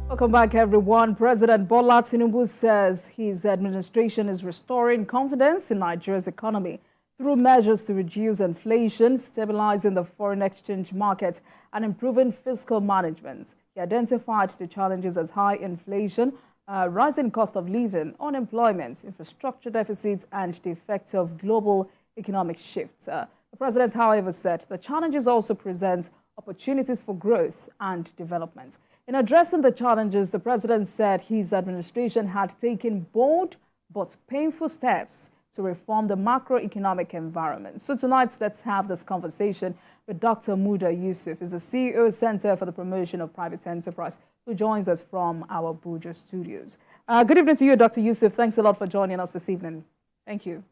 Welcome back, everyone. President Bola Tinubu says his administration is restoring confidence in Nigeria's economy through measures to reduce inflation, stabilizing the foreign exchange market, and improving fiscal management. He identified the challenges as high inflation, rising cost of living, unemployment, infrastructure deficits, and the effects of global economic shifts. The president, however, said the challenges also present opportunities for growth and development. In addressing the challenges, the president said his administration had taken bold but painful steps to reform the macroeconomic environment. So tonight, let's have this conversation with Dr. Yusus, who's the CEO Center for the Promotion of Private Enterprise, who joins us from our Abuja studios. Good evening to you, Dr. Yusus. Thanks a lot for joining us this evening. Thank you.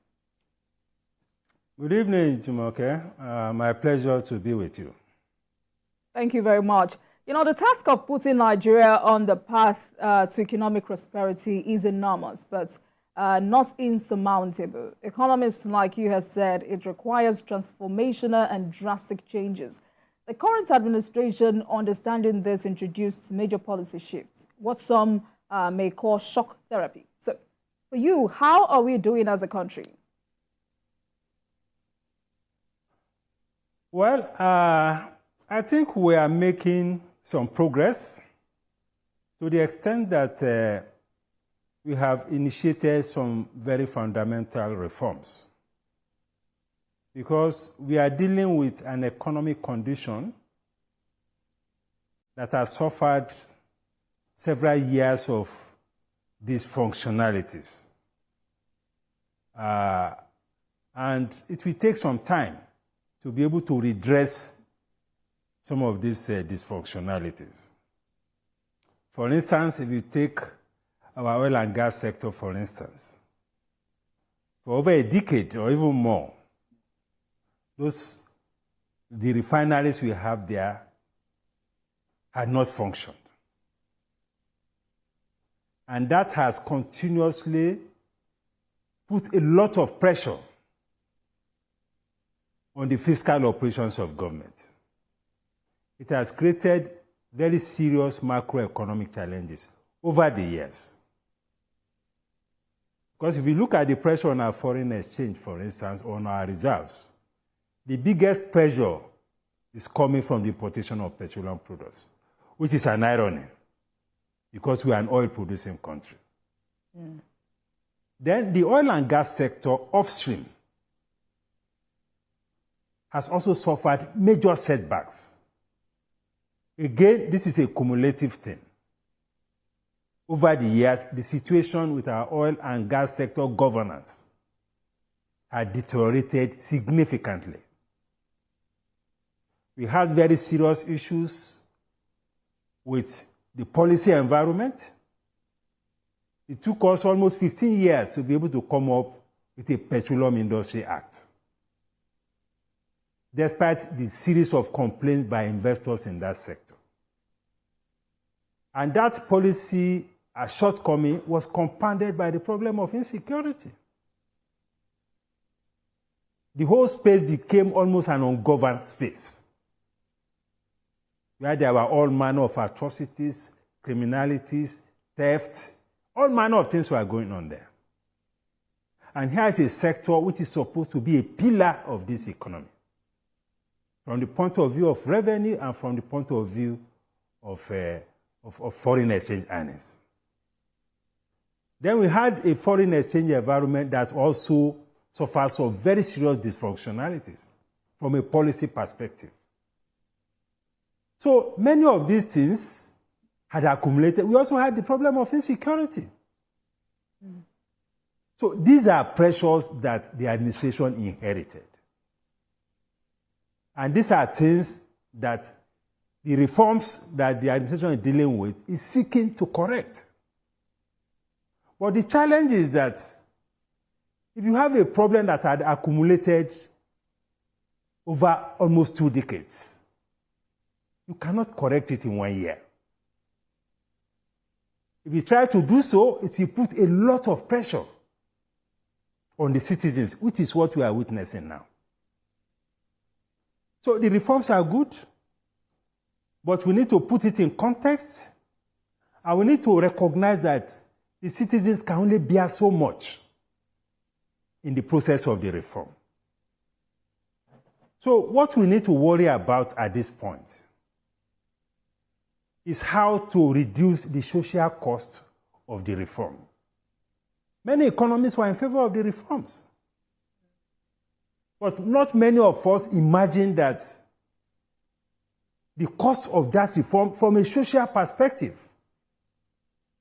Good evening, Jumoke. My pleasure to be with you. Thank you very much. You know, the task of putting Nigeria on the path to economic prosperity is enormous, but not insurmountable. Economists like you have said, it requires transformational and drastic changes. The current administration, understanding this, introduced major policy shifts, what some may call shock therapy. So, for you, how are we doing as a country? Well, I think we are making some progress to the extent that we have initiated some very fundamental reforms, because we are dealing with an economic condition that has suffered several years of dysfunctionalities. And it will take some time to be able to redress some of these dysfunctionalities. For instance, if you take our oil and gas sector, for instance, for over a decade or even more, the refineries we have there had not functioned. And that has continuously put a lot of pressure on the fiscal operations of government. It has created very serious macroeconomic challenges over the years. Because if you look at the pressure on our foreign exchange, for instance, on our reserves, the biggest pressure is coming from the importation of petroleum products, which is an irony, because we are an oil-producing country. Mm. Then the oil and gas sector upstream has also suffered major setbacks. Again, this is a cumulative thing. Over the years, the situation with our oil and gas sector governance had deteriorated significantly. We had very serious issues with the policy environment. It took us almost 15 years to be able to come up with a Petroleum Industry Act, despite the series of complaints by investors in that sector. And that policy shortcoming was compounded by the problem of insecurity. The whole space became almost an ungoverned space, where there were all manner of atrocities, criminalities, theft, all manner of things were going on there. And here is a sector which is supposed to be a pillar of this economy, from the point of view of revenue and from the point of view of foreign exchange earnings. Then we had a foreign exchange environment that also suffers from very serious dysfunctionalities from a policy perspective. So many of these things had accumulated. We also had the problem of insecurity. Mm. So these are pressures that the administration inherited. And these are things that the reforms that the administration is dealing with is seeking to correct. But the challenge is that if you have a problem that had accumulated over almost 2 decades, you cannot correct it in 1 year. If you try to do so, it will put a lot of pressure on the citizens, which is what we are witnessing now. So the reforms are good. But we need to put it in context, and we need to recognize that the citizens can only bear so much in the process of the reform. So what we need to worry about at this point is how to reduce the social cost of the reform. Many economists were in favor of the reforms. But not many of us imagine that the cost of that reform from a social perspective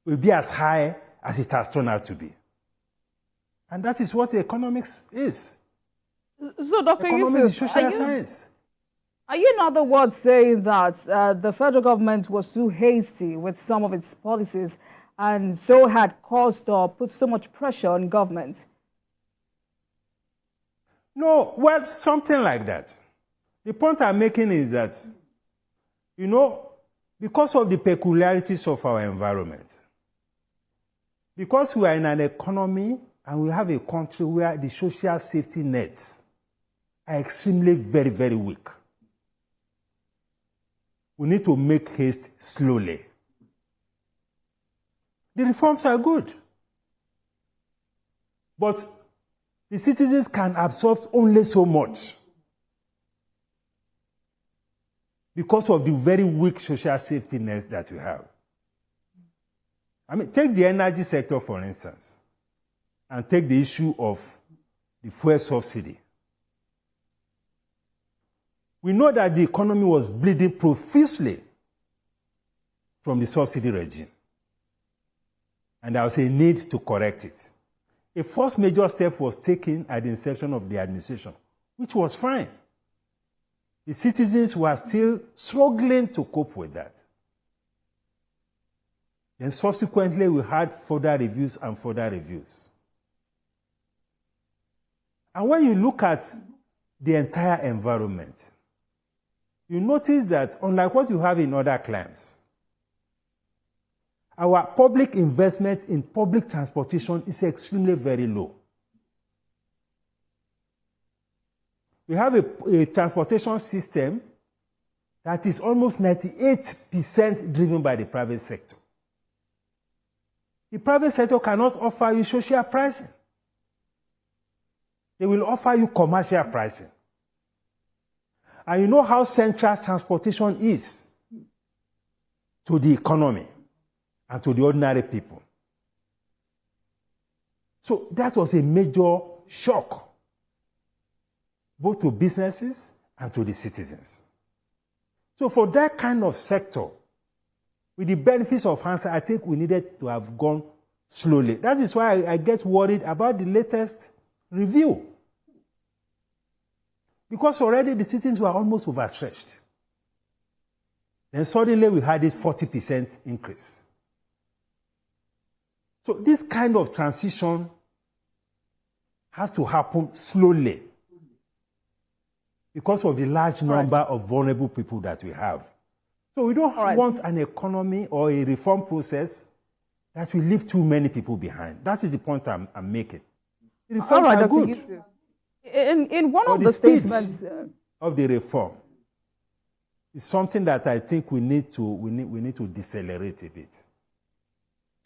will be as high as it has turned out to be. And that is what economics is. So, Dr. Economics is Yusus, social science. Are you in other words saying that the federal government was too hasty with some of its policies and so had caused or put so much pressure on government? No, well, something like that. The point I'm making is that, you know, because of the peculiarities of our environment, because we are in an economy and we have a country where the social safety nets are extremely very, very weak, we need to make haste slowly. The reforms are good, but the citizens can absorb only so much because of the very weak social safety nets that we have. I mean, take the energy sector, for instance, and take the issue of the fuel subsidy. We know that the economy was bleeding profusely from the subsidy regime, and there was a need to correct it. A first major step was taken at the inception of the administration, which was fine. The citizens were still struggling to cope with that. Then subsequently, we had further reviews and further reviews. And when you look at the entire environment, you notice that unlike what you have in other climes, our public investment in public transportation is extremely very low. We have a transportation system that is almost 98% driven by the private sector. The private sector cannot offer you social pricing. They will offer you commercial pricing. And you know how central transportation is to the economy and to the ordinary people. So that was a major shock, both to businesses and to the citizens. So for that kind of sector, with the benefits of hindsight, I think we needed to have gone slowly. That is why I get worried about the latest review. Because already the citizens were almost overstretched. Then suddenly we had this 40% increase. So this kind of transition has to happen slowly because of the large number of vulnerable people that we have. So we don't want an economy or a reform process that will leave too many people behind. That is the point I'm making. The reforms are good. Yusus. In one of the statements of the reform is something that I think we need to decelerate a bit.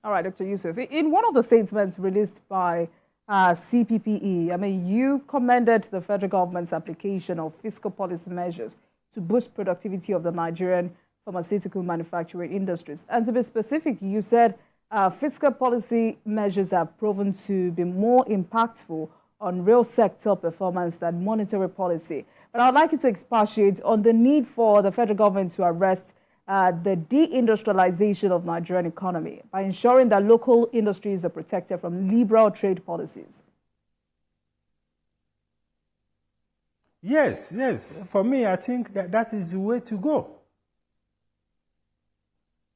All right, Dr. Yusus. In one of the statements released by CPPE, I mean, you commended the federal government's application of fiscal policy measures to boost productivity of the Nigerian pharmaceutical manufacturing industries. And to be specific, you said fiscal policy measures have proven to be more impactful on real sector performance than monetary policy. But I'd like you to expatiate on the need for the federal government to arrest the deindustrialization of Nigerian economy by ensuring that local industries are protected from liberal trade policies. Yes. For me, I think that is the way to go.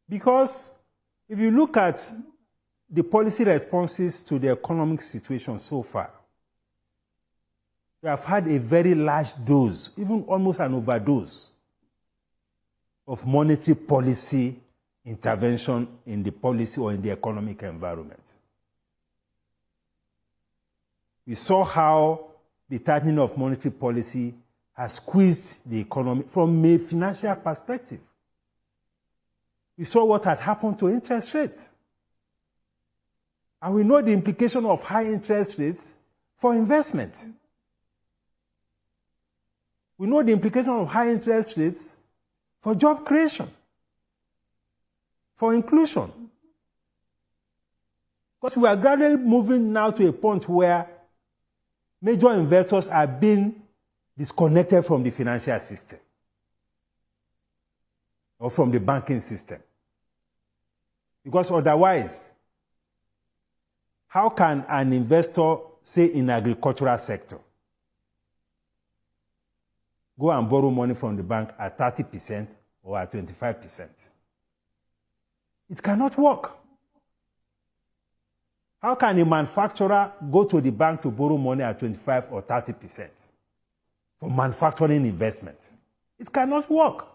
Because if you look at the policy responses to the economic situation so far, we have had a very large dose, even almost an overdose, of monetary policy intervention in the policy or in the economic environment. We saw how the tightening of monetary policy has squeezed the economy from a financial perspective. we saw what had happened to interest rates. And we know the implication of high interest rates for investment. We know the implication of high interest rates for job creation, for inclusion. Because we are gradually moving now to a point where major investors are being disconnected from the financial system or from the banking system. Because otherwise, how can an investor, say in the agricultural sector, go and borrow money from the bank at 30% or at 25%? It cannot work. How can a manufacturer go to the bank to borrow money at 25 or 30% for manufacturing investment? It cannot work.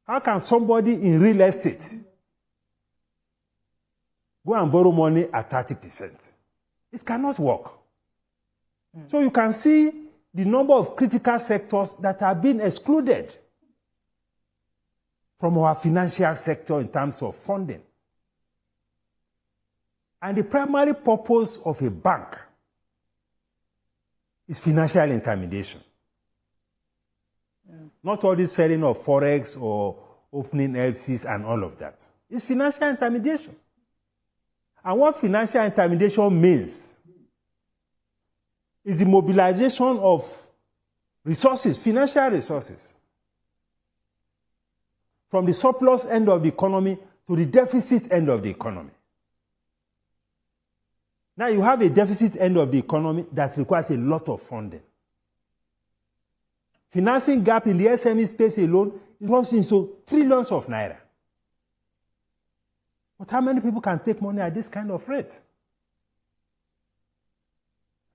How can somebody in real estate go and borrow money at 30%? It cannot work. So you can see the number of critical sectors that are being excluded from our financial sector in terms of funding. And the primary purpose of a bank is financial intermediation. Not all this selling of forex or opening LCs and all of that. It's financial intermediation. And what financial intermediation means is the mobilization of resources, financial resources, from the surplus end of the economy to the deficit end of the economy. Now you have a deficit end of the economy that requires a lot of funding. Financing gap in the SME space alone runs into trillions of naira. But how many people can take money at this kind of rate?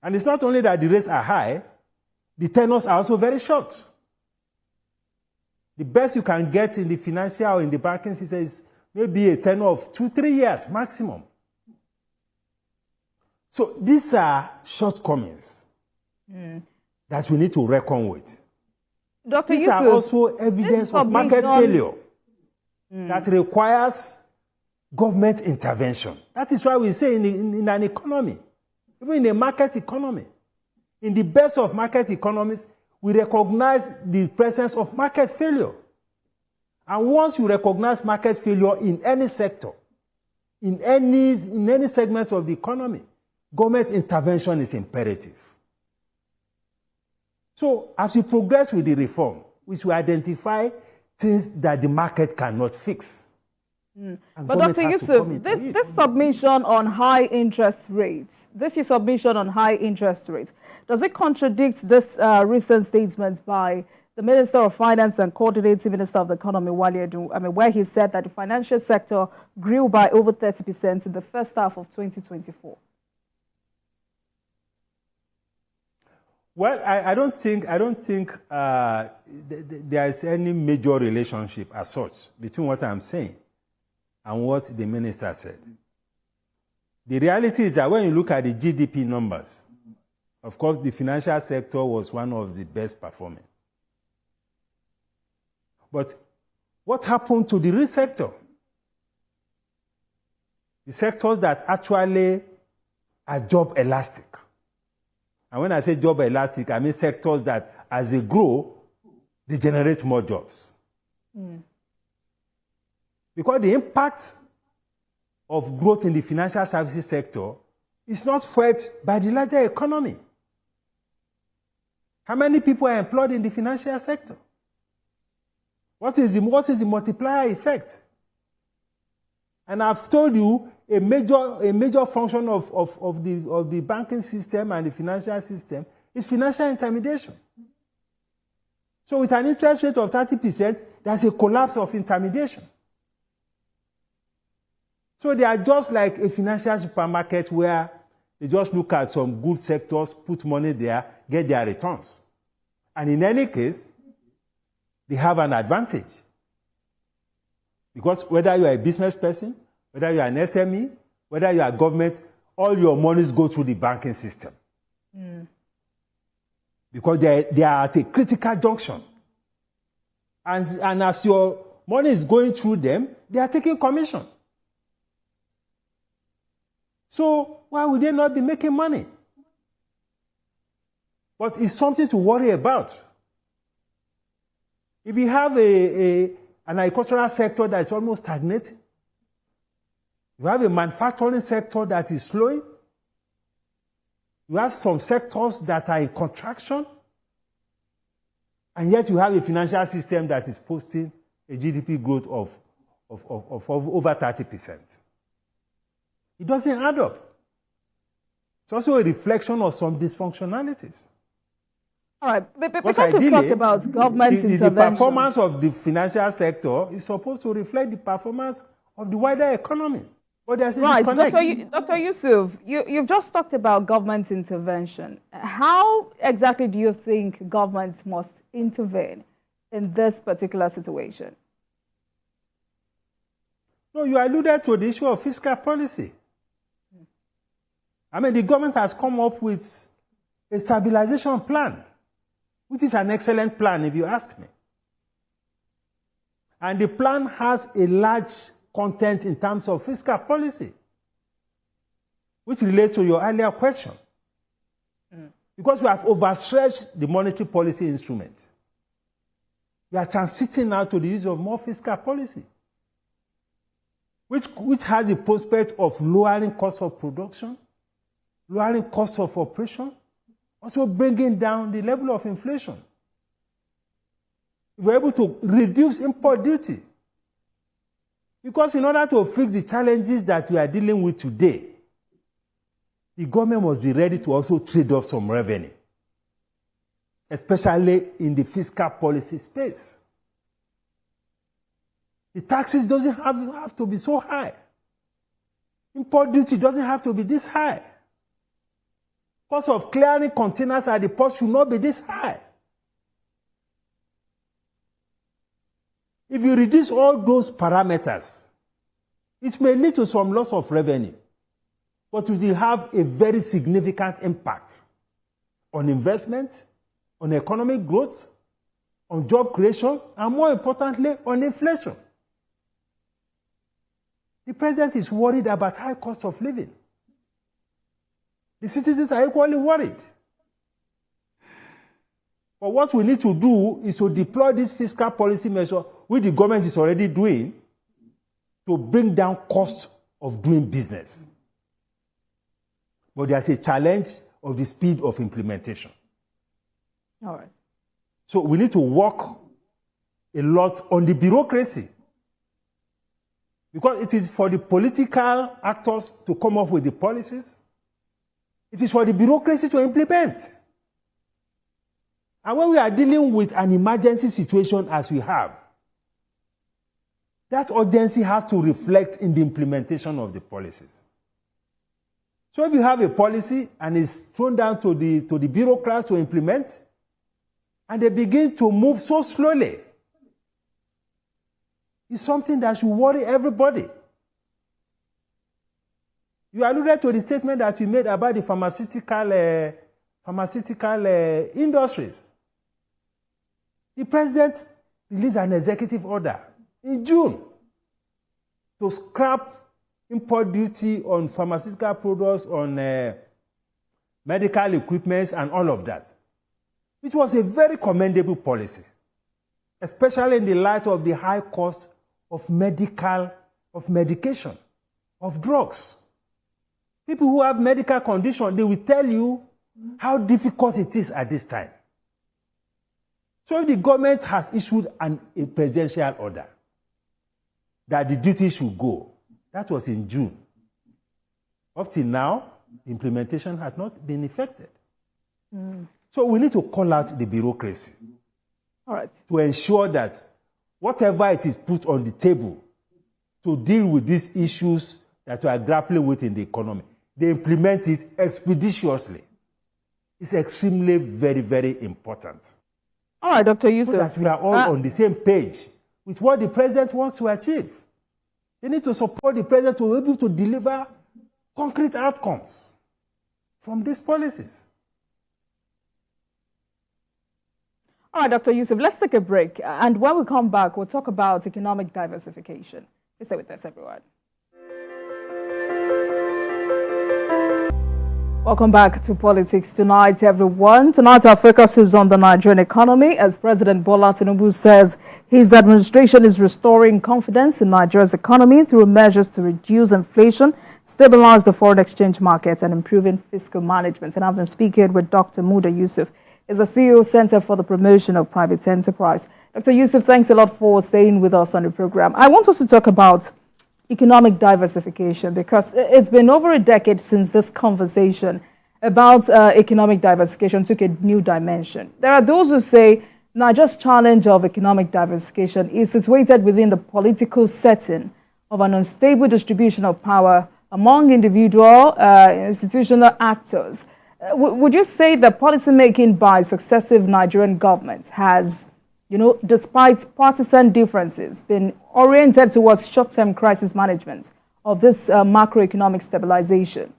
And it's not only that the rates are high, the tenors are also very short. The best you can get in the financial or in the banking system is maybe a tenor of 2-3 years maximum. So these are shortcomings that we need to reckon with. Dr. These Yusus, are also evidence of market failure that requires government intervention. That is why we say in an economy, even in a market economy, in the best of market economies, we recognize the presence of market failure. And once you recognize market failure in any sector, in any segments of the economy, government intervention is imperative. So as we progress with the reform, we should identify things that the market cannot fix. But Dr. Yusus, this submission on high interest rates, does it contradict this recent statement by the Minister of Finance and Coordinating Minister of the Economy, Wale Edun, where he said that the financial sector grew by over 30% in the first half of 2024? Well, I don't think there is any major relationship as such between what I'm saying and what the minister said. The reality is that when you look at the GDP numbers, of course, the financial sector was one of the best performing. But what happened to the real sector? The sectors that actually are job elastic. And when I say job elastic, I mean sectors that, as they grow, they generate more jobs. Because the impact of growth in the financial services sector is not felt by the larger economy. How many people are employed in the financial sector? What is the multiplier effect? And I've told you a major function of the banking system and the financial system is financial intermediation. So with an interest rate of 30%, there's a collapse of intermediation. So they are just like a financial supermarket where they just look at some good sectors, put money there, get their returns. And in any case, they have an advantage. Because whether you are a business person, whether you are an SME, whether you are government, all your monies go through the banking system. Because they are at a critical junction. And as your money is going through them, they are taking commission. So why would they not be making money? But it's something to worry about. If you have an agricultural sector that is almost stagnating, you have a manufacturing sector that is slowing, you have some sectors that are in contraction, and yet you have a financial system that is posting a GDP growth of over 30%. It doesn't add up. It's also a reflection of some dysfunctionalities. All right, because we've talked about government intervention. The performance of the financial sector is supposed to reflect the performance of the wider economy. But there's a disconnect. Dr. Yusus, you've just talked about government intervention. How exactly do you think governments must intervene in this particular situation? No, you alluded to the issue of fiscal policy. I mean, the government has come up with a stabilization plan, which is an excellent plan, if you ask me. And the plan has a large content in terms of fiscal policy, which relates to your earlier question. Because we have overstretched the monetary policy instruments. We are transiting now to the use of more fiscal policy, which has the prospect of lowering costs of production, lowering costs of operation, also bringing down the level of inflation. We're able to reduce import duty. Because in order to fix the challenges that we are dealing with today, the government must be ready to also trade off some revenue, especially in the fiscal policy space. The taxes doesn't have to be so high. Import duty doesn't have to be this high. Cost of clearing containers at the port should not be this high. If you reduce all those parameters, it may lead to some loss of revenue, but it will have a very significant impact on investment, on economic growth, on job creation, and more importantly, on inflation. The president is worried about high cost of living. The citizens are equally worried. But what we need to do is to deploy this fiscal policy measure, which the government is already doing, to bring down cost of doing business. But there's a challenge of the speed of implementation. All right. So we need to work a lot on the bureaucracy. Because it is for the political actors to come up with the policies. It is for the bureaucracy to implement. And when we are dealing with an emergency situation as we have, that urgency has to reflect in the implementation of the policies. So if you have a policy and it's thrown down to the bureaucrats to implement, and they begin to move so slowly, it's something that should worry everybody. You alluded to the statement that you made about the pharmaceutical industries. The president released an executive order in June to scrap import duty on pharmaceutical products, on medical equipment, and all of that, which was a very commendable policy, especially in the light of the high cost of medication, of drugs. People who have medical conditions, they will tell you how difficult it is at this time. So if the government has issued a presidential order that the duty should go, that was in June. Up till now, the implementation had not been effected. So we need to call out the bureaucracy. All right. To ensure that whatever it is put on the table to deal with these issues that we are grappling with in the economy, they implement it expeditiously. It's extremely, very, very important. All right, Dr. Yusus. So that we are all on the same page with what the president wants to achieve. They need to support the president to be able to deliver concrete outcomes from these policies. All right, Dr. Yusus, let's take a break. And when we come back, we'll talk about economic diversification. Please stay with us, everyone. Welcome back to Politics Tonight, everyone. Tonight, our focus is on the Nigerian economy as President Bola Tinubu says his administration is restoring confidence in Nigeria's economy through measures to reduce inflation, stabilize the foreign exchange market, and improving fiscal management. And I've been speaking with Dr. Yusus, is the CEO Center for the Promotion of Private Enterprise. Dr. Yusus, thanks a lot for staying with us on the program. I want us to talk about economic diversification because it's been over a decade since this conversation about economic diversification took a new dimension. There are those who say Nigeria's challenge of economic diversification is situated within the political setting of an unstable distribution of power among individual institutional actors. Would you say that policymaking by successive Nigerian governments has, despite partisan differences, been oriented towards short-term crisis management of this macroeconomic stabilization?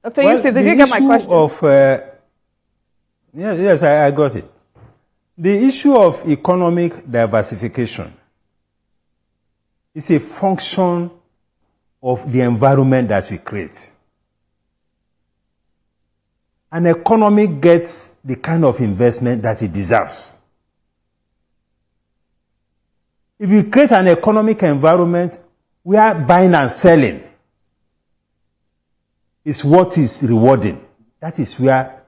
Dr. Yusus, did you get my question? Yes, I got it. The issue of economic diversification is a function of the environment that we create. An economy gets the kind of investment that it deserves. If you create an economic environment where buying and selling is what is rewarding, that is where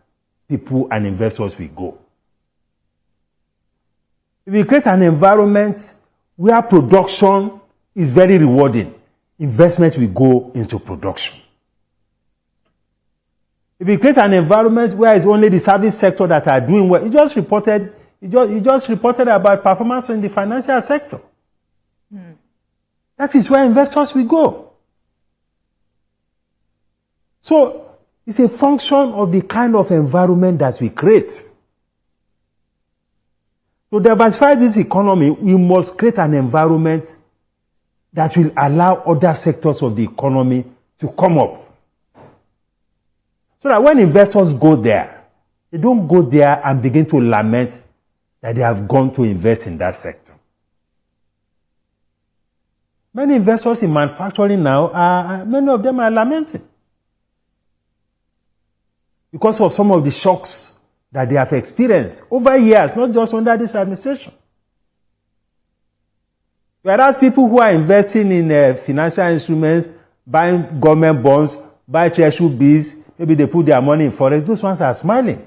people and investors will go. If you create an environment where production is very rewarding, investment will go into production. If you create an environment where it's only the service sector that are doing well, you just reported about performance in the financial sector. That is where investors will go. So it's a function of the kind of environment that we create. To diversify this economy, we must create an environment that will allow other sectors of the economy to come up. So that when investors go there, they don't go there and begin to lament that they have gone to invest in that sector. Many investors in manufacturing now, many of them are lamenting because of some of the shocks that they have experienced over years, not just under this administration. Whereas people who are investing in financial instruments, buying government bonds, buy treasury bills, maybe they put their money in forex, those ones are smiling.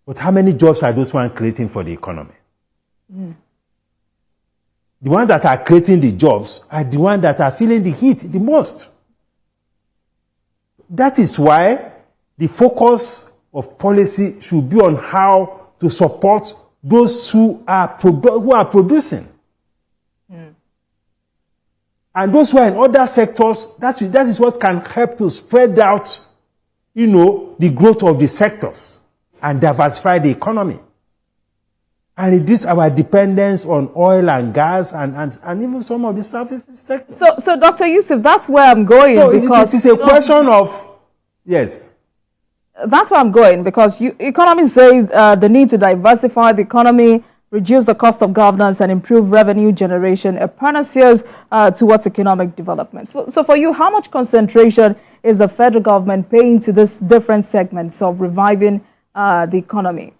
But how many jobs are those ones creating for the economy? The ones that are creating the jobs are the ones that are feeling the heat the most. That is why the focus of policy should be on how to support those who are producing. And those who are in other sectors, that is what can help to spread out, the growth of the sectors and diversify the economy. And reduce our dependence on oil and gas and even some of the services sectors. So Dr. Yusus, that's where I'm going. No, because it is a question of, yes. That's where I'm going, because economists say the need to diversify the economy, reduce the cost of governance, and improve revenue generation are panaceas towards economic development. So for you, how much concentration is the federal government paying to these different segments of reviving the economy?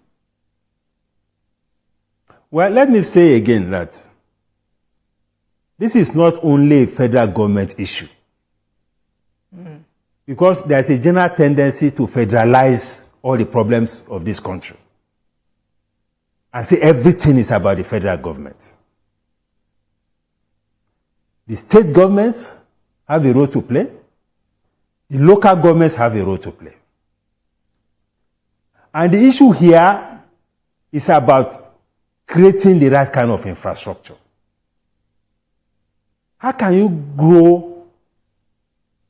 Well, let me say again that this is not only a federal government issue. Because there's a general tendency to federalize all the problems of this country and say everything is about the federal government. The state governments have a role to play. The local governments have a role to play. And the issue here is about creating the right kind of infrastructure. How can you grow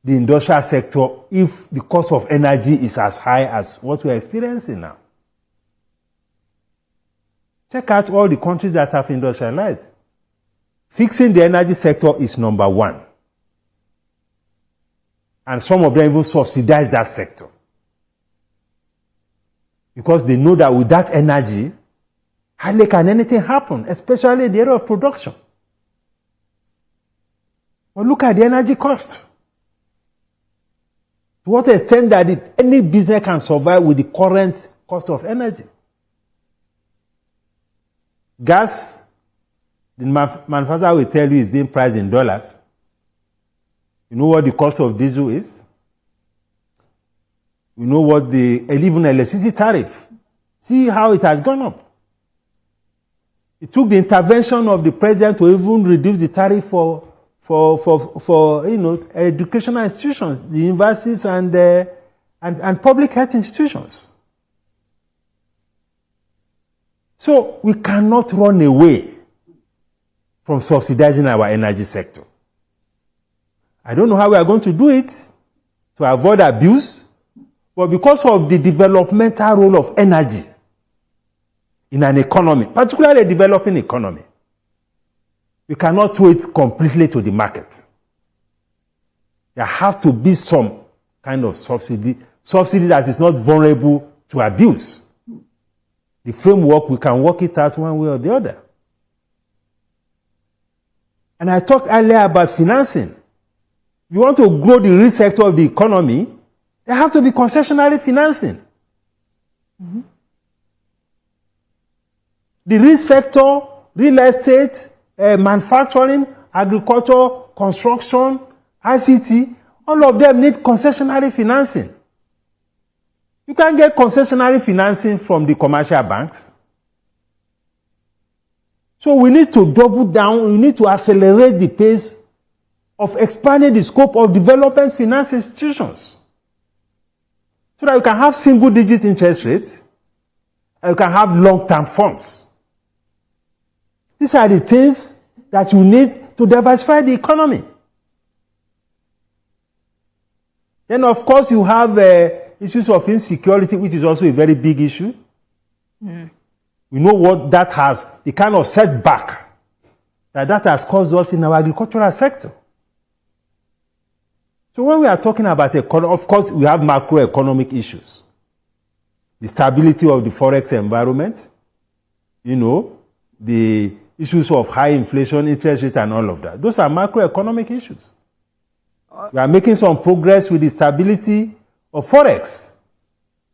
the industrial sector if the cost of energy is as high as what we're experiencing now? Check out all the countries that have industrialized. Fixing the energy sector is number one. And some of them even subsidize that sector. Because they know that with that energy, hardly can anything happen, especially in the area of production. But look at the energy cost. To what extent that any business can survive with the current cost of energy? Gas, the manufacturer will tell you is being priced in dollars. You know what the cost of diesel is? You know what even electricity tariff. See how it has gone up. It took the intervention of the president to even reduce the tariff for educational institutions, the universities and public health institutions. So we cannot run away from subsidizing our energy sector. I don't know how we are going to do it to avoid abuse, but because of the developmental role of energy in an economy, particularly a developing economy, we cannot throw it completely to the market. There has to be some kind of subsidy that is not vulnerable to abuse. The framework, we can work it out one way or the other. And I talked earlier about financing. If you want to grow the real sector of the economy, there has to be concessionary financing. Mm-hmm. The real sector, real estate, manufacturing, agriculture, construction, ICT, all of them need concessionary financing. You can't get concessionary financing from the commercial banks. So we need to double down, we need to accelerate the pace of expanding the scope of development finance institutions. So that you can have single-digit interest rates, and you can have long-term funds. These are the things that you need to diversify the economy. Then, of course, you have issues of insecurity, which is also a very big issue. Mm. We know what that has, the kind of setback that has caused us in our agricultural sector. So when we are talking about economy, of course, we have macroeconomic issues. The stability of the forex environment, the issues of high inflation, interest rate, and all of that. Those are macroeconomic issues. We are making some progress with the stability of forex.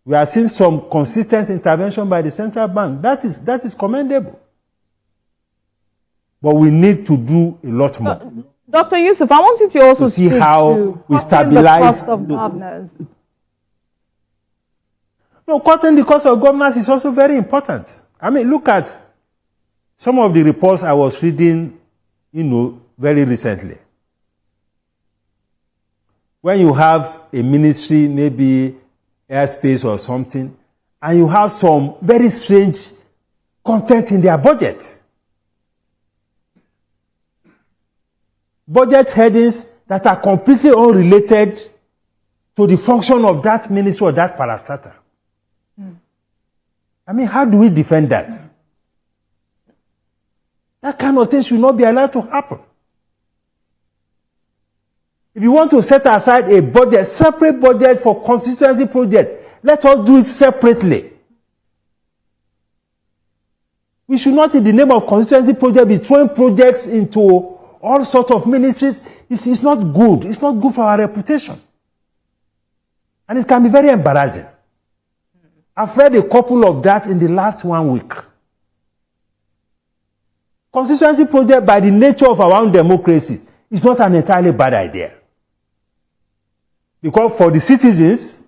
We are seeing some consistent intervention by the central bank. That is commendable. But we need to do a lot more. Dr. Yusus, I want you to also see how we stabilize the cost of governance. No, cutting the cost of governance is also very important. I mean, look at some of the reports I was reading, very recently. When you have a ministry, maybe airspace or something, and you have some very strange content in their budget. Budget headings that are completely unrelated to the function of that ministry or that parastatal. I mean, how do we defend that? That kind of thing should not be allowed to happen. If you want to set aside a budget, separate budget for constituency projects, let us do it separately. We should not, in the name of constituency project, be throwing projects into all sorts of ministries. It's not good. It's not good for our reputation. And it can be very embarrassing. I've read a couple of that in the last 1 week. Constituency project, by the nature of our own democracy, is not an entirely bad idea. Because for the citizens,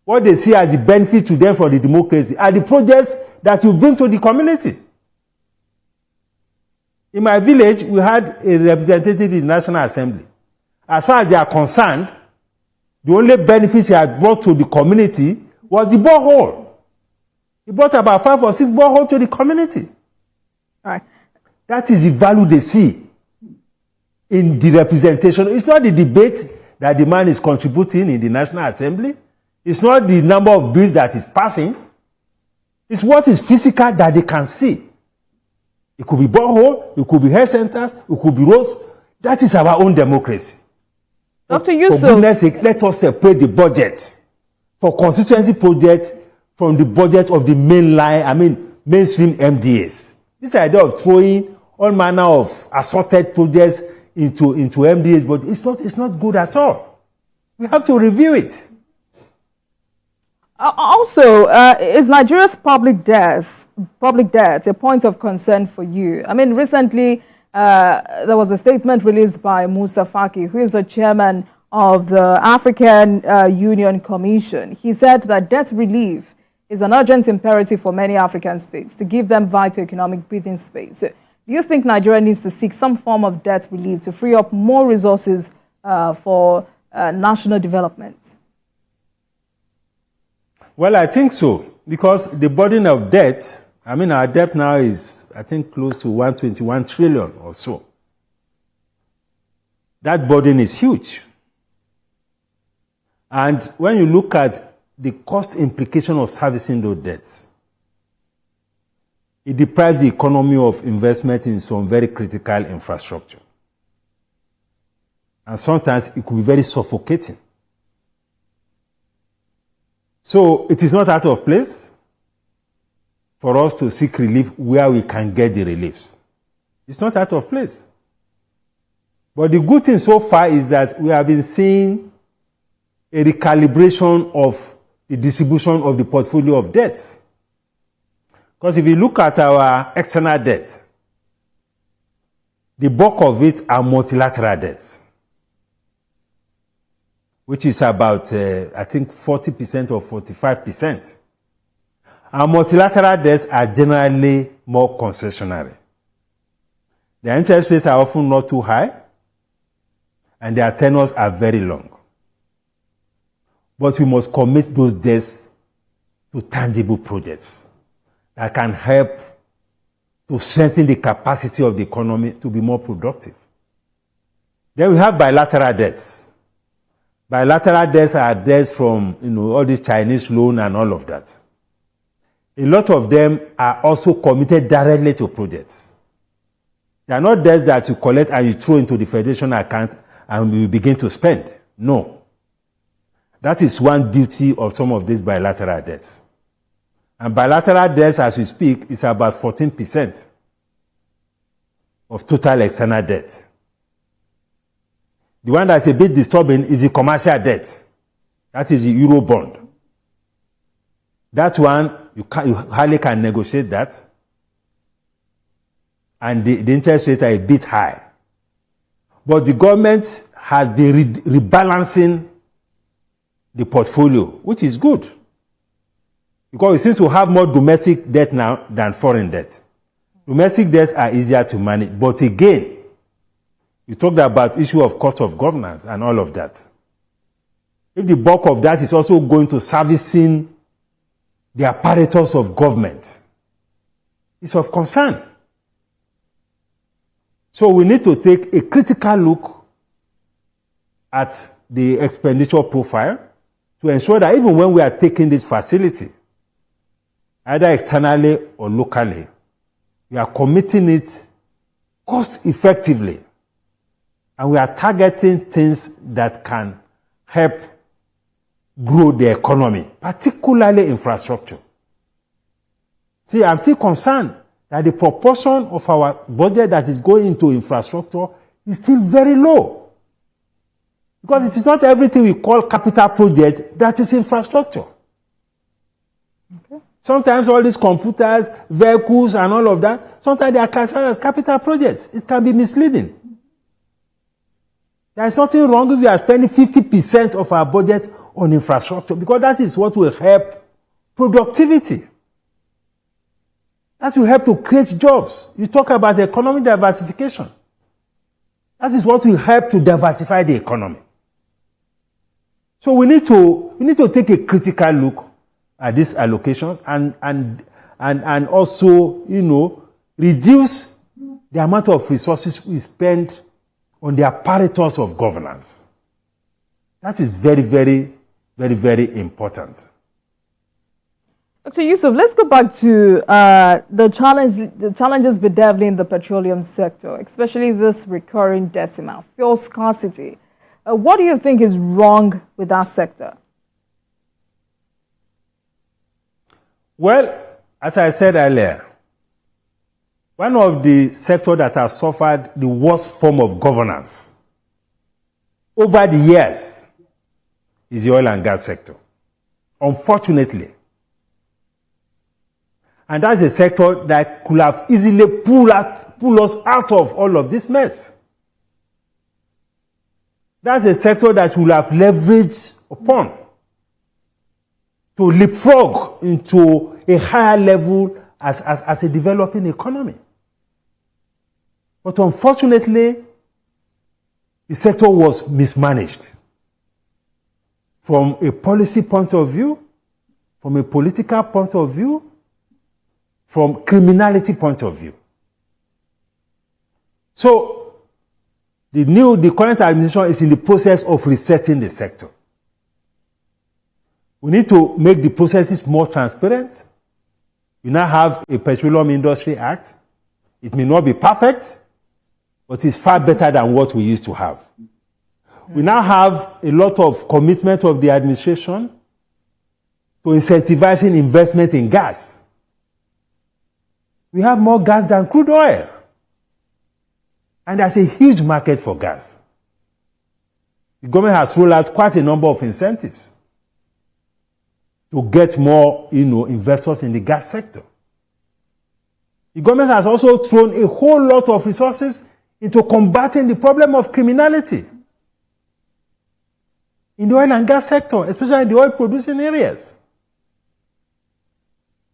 what they see as the benefit to them for the democracy are the projects that you bring to the community. In my village, we had a representative in the National Assembly. As far as they are concerned, the only benefit he had brought to the community was the borehole. He brought about 5 or 6 boreholes to the community. All right. That is the value they see in the representation. It's not the debate that the man is contributing in the National Assembly. It's not the number of bills that is passing. It's what is physical that they can see. It could be borehole, it could be health centers, it could be roads. That is our own democracy. Dr. Yusus, for goodness sake, let us separate the budget for constituency projects from the budget of the mainstream MDAs. This idea of throwing all manner of assorted projects into MDAs, but it's not good at all. We have to review it. Also, is Nigeria's public debt a point of concern for you? I mean, recently there was a statement released by Musa, who is the chairman of the African Union Commission. He said that debt relief is an urgent imperative for many African states to give them vital economic breathing space. So, do you think Nigeria needs to seek some form of debt relief to free up more resources for national development? Well, I think so, because the burden of debt, our debt now is, I think, close to 121 trillion or so. That burden is huge. And when you look at the cost implication of servicing those debts, it deprives the economy of investment in some very critical infrastructure. And sometimes it could be very suffocating. So it is not out of place for us to seek relief where we can get the reliefs. It's not out of place. But the good thing so far is that we have been seeing a recalibration of the distribution of the portfolio of debts. Because if you look at our external debt, the bulk of it are multilateral debts, which is about, I think, 40% or 45%. Our multilateral debts are generally more concessionary. The interest rates are often not too high, and their tenures are very long. But we must commit those debts to tangible projects that can help to strengthen the capacity of the economy to be more productive. Then we have bilateral debts. Bilateral debts are debts from all this Chinese loan and all of that. A lot of them are also committed directly to projects. They are not debts that you collect and you throw into the federation account and we begin to spend. No. That is one beauty of some of these bilateral debts. And bilateral debts, as we speak, is about 14% of total external debt. The one that's a bit disturbing is the commercial debt. That is the Euro bond. That one, you hardly can negotiate that. And the interest rates are a bit high. But the government has been rebalancing the portfolio, which is good. Because it seems to have more domestic debt now than foreign debt. Domestic debts are easier to manage. But again, you talked about issue of cost of governance and all of that. If the bulk of that is also going to servicing the apparatus of government, it's of concern. So we need to take a critical look at the expenditure profile to ensure that even when we are taking this facility, either externally or locally, we are committing it cost effectively. And we are targeting things that can help grow the economy, particularly infrastructure. See, I'm still concerned that the proportion of our budget that is going into infrastructure is still very low. Because it is not everything we call capital project that is infrastructure. Okay. Sometimes all these computers, vehicles, and all of that, sometimes they are classified as capital projects. It can be misleading. There is nothing wrong if we are spending 50% of our budget on infrastructure, because that is what will help productivity. That will help to create jobs. You talk about economic diversification. That is what will help to diversify the economy. So we need to take a critical look at this allocation and also, reduce the amount of resources we spend on the apparatus of governance. That is very, very, very, very important. Dr. Yusus, let's go back to the challenges bedeviling the petroleum sector, especially this recurring decima, fuel scarcity. What do you think is wrong with that sector? Well, as I said earlier, one of the sectors that has suffered the worst form of governance over the years is the oil and gas sector, unfortunately. And that's a sector that could have easily pulled us out of all of this mess. That's a sector that will have leveraged upon to leapfrog into a higher level as a developing economy. But unfortunately, the sector was mismanaged. From a policy point of view, from a political point of view, from criminality point of view. So, the current administration is in the process of resetting the sector. We need to make the processes more transparent. We now have a Petroleum Industry Act. It may not be perfect, but it's far better than what we used to have. We now have a lot of commitment of the administration to incentivizing investment in gas. We have more gas than crude oil. And there's a huge market for gas. The government has rolled out quite a number of incentives to get more, investors in the gas sector. The government has also thrown a whole lot of resources into combating the problem of criminality in the oil and gas sector, especially in the oil-producing areas.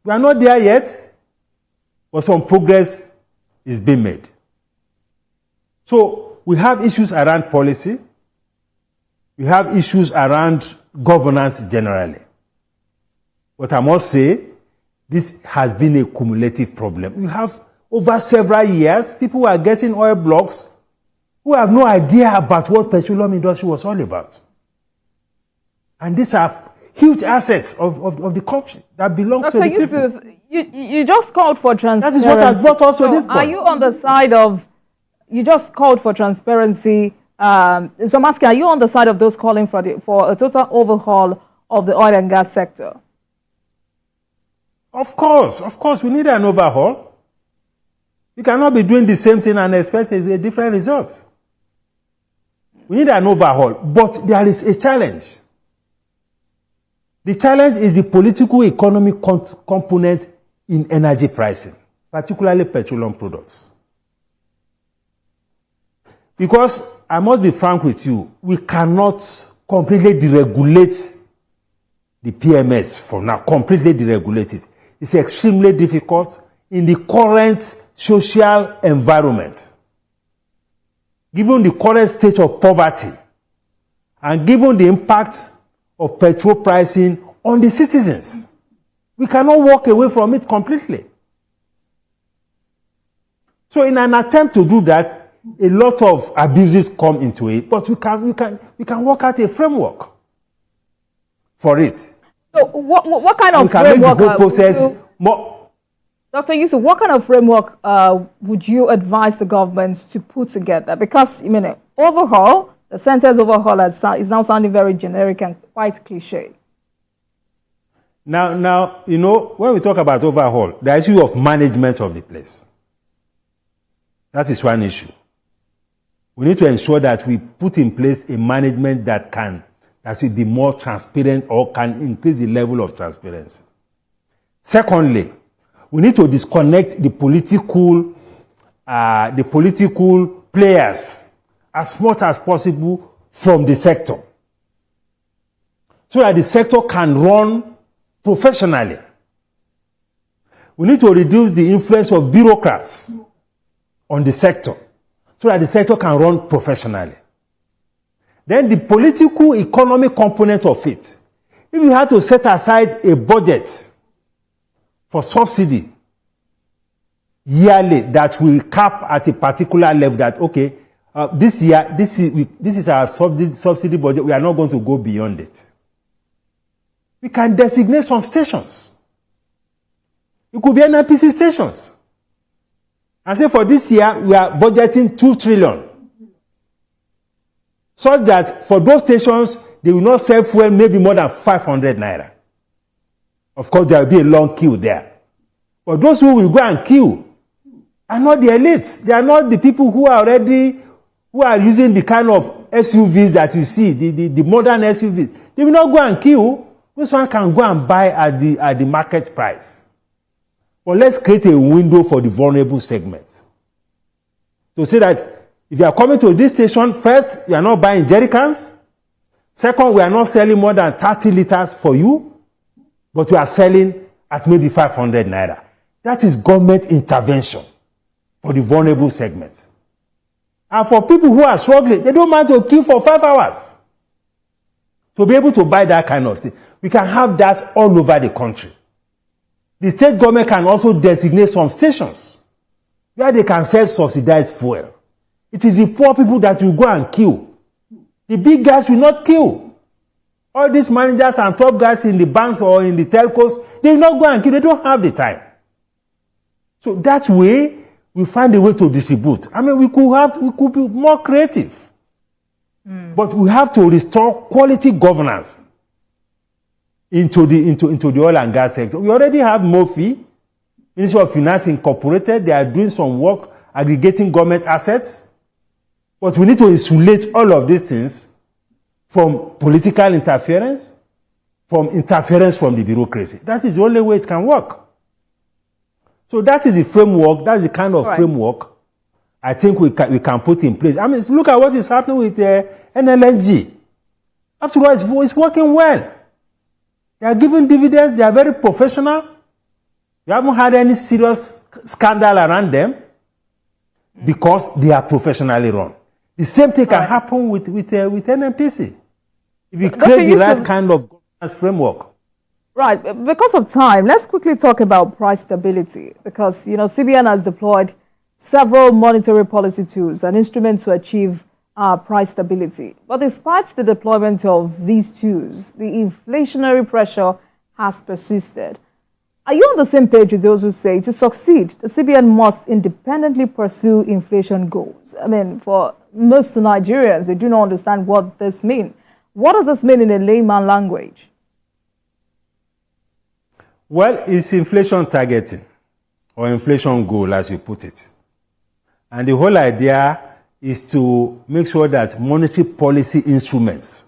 We are not there yet, but some progress is being made. So we have issues around policy. We have issues around governance generally. But I must say, this has been a cumulative problem. We have, over several years, people who are getting oil blocks who have no idea about what petroleum industry was all about. And these are huge assets of the country that belongs to the people. Dr. Yusus, you just called for transparency. That is what has brought us to this point. Are you on the side of, you just called for transparency, so I'm asking, are you on the side of those calling for a total overhaul of the oil and gas sector? Of course, we need an overhaul. We cannot be doing the same thing and expect a different result. We need an overhaul, but there is a challenge. The challenge is the political economic component in energy pricing, particularly petroleum products. Because, I must be frank with you, we cannot completely deregulate the PMS for now, completely deregulate it. It's extremely difficult in the current social environment. Given the current state of poverty, and given the impact of petrol pricing on the citizens, we cannot walk away from it completely. So in an attempt to do that, a lot of abuses come into it, but we can work out a framework for it. So what kind of we can framework make the whole process more. Dr. Yusus, what kind of framework would you advise the government to put together? Because, overhaul, the sentence overhaul is now sounding very generic and quite cliche. Now, when we talk about overhaul, the issue of management of the place. That is one issue. We need to ensure that we put in place a management that will be more transparent or can increase the level of transparency. Secondly, we need to disconnect the political players as much as possible from the sector, so that the sector can run professionally. We need to reduce the influence of bureaucrats on the sector, so that the sector can run professionally. Then the political economic component of it. If you had to set aside a budget for subsidy yearly that will cap at a particular level, that, okay, this year, this is our subsidy budget, we are not going to go beyond it. We can designate some stations. It could be NNPC stations. And say for this year, we are budgeting 2 trillion. such that for those stations, they will not sell fuel maybe more than 500 naira. Of course, there will be a long queue there. But those who will go and queue are not the elites. They are not the people who are using the kind of SUVs that you see, the modern SUVs. They will not go and queue. This one can go and buy at the market price. But let's create a window for the vulnerable segments. To say that if you are coming to this station, first, you are not buying jerry cans. Second, we are not selling more than 30 liters for you, but we are selling at maybe 500 naira. That is government intervention for the vulnerable segments. And for people who are struggling, they don't mind to queue for 5 hours to be able to buy that kind of thing. We can have that all over the country. The state government can also designate some stations where they can sell subsidized fuel. It is the poor people that will go and queue. The big guys will not queue. All these managers and top guys in the banks or in the telcos, they will not go and queue. They don't have the time. So that way, we find a way to distribute. I mean, we could be more creative. But we have to restore quality governance into the oil and gas sector. We already have MOFI, Ministry of Finance Incorporated. They are doing some work aggregating government assets. But we need to insulate all of these things from political interference, from interference from the bureaucracy. That is the only way it can work. So that is the framework, that's the kind of framework I think we can put in place. I mean, look at what is happening with NLNG. After all, it's working well. They are giving dividends, they are very professional. You haven't had any serious scandal around them because they are professionally run. The same thing can happen with NNPC. If you create the right kind of governance framework. Right. Because of time, let's quickly talk about price stability. Because, CBN has deployed several monetary policy tools, an instrument to achieve price stability. But despite the deployment of these tools, the inflationary pressure has persisted. Are you on the same page with those who say to succeed, the CBN must independently pursue inflation goals? I mean, for most Nigerians, they do not understand what this means. What does this mean in a layman language? Well, it's inflation targeting, or inflation goal, as you put it. And the whole idea is to make sure that monetary policy instruments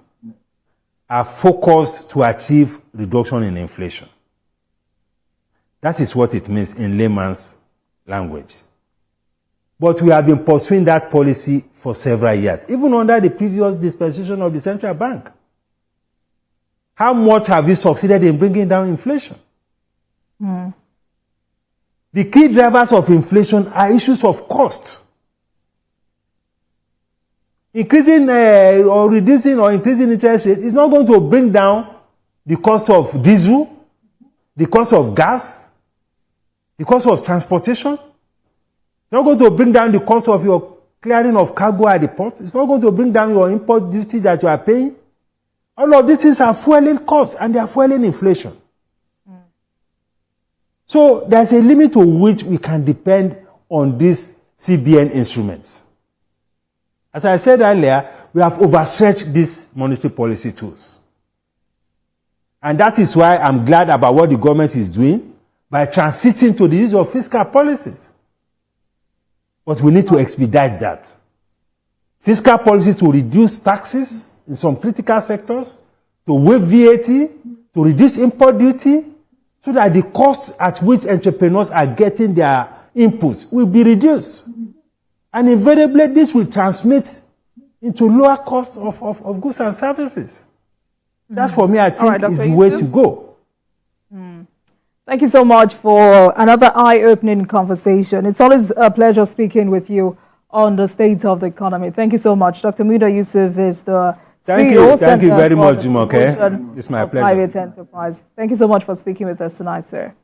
are focused to achieve reduction in inflation. That is what it means in layman's language. But we have been pursuing that policy for several years, even under the previous dispensation of the central bank. How much have we succeeded in bringing down inflation? The key drivers of inflation are issues of cost. Increasing or reducing or increasing interest rate is not going to bring down the cost of diesel, the cost of gas, the cost of transportation. It's not going to bring down the cost of your clearing of cargo at the port. It's not going to bring down your import duty that you are paying. All of these things are fueling costs and they are fueling inflation. So there's a limit to which we can depend on these CBN instruments. As I said earlier, we have overstretched these monetary policy tools. And that is why I'm glad about what the government is doing by transiting to the use of fiscal policies. But we need to expedite that. Fiscal policies to reduce taxes in some critical sectors, to waive VAT, to reduce import duty, so that the costs at which entrepreneurs are getting their inputs will be reduced. And invariably, this will transmit into lower costs of goods and services. That's, for me, I think, is the way to go. Thank you so much for another eye-opening conversation. It's always a pleasure speaking with you on the state of the economy. Thank you so much. Dr. Yusuf is the CEO. Thank you very much, Jumoke. It's my pleasure. Private enterprise. Thank you so much for speaking with us tonight, sir.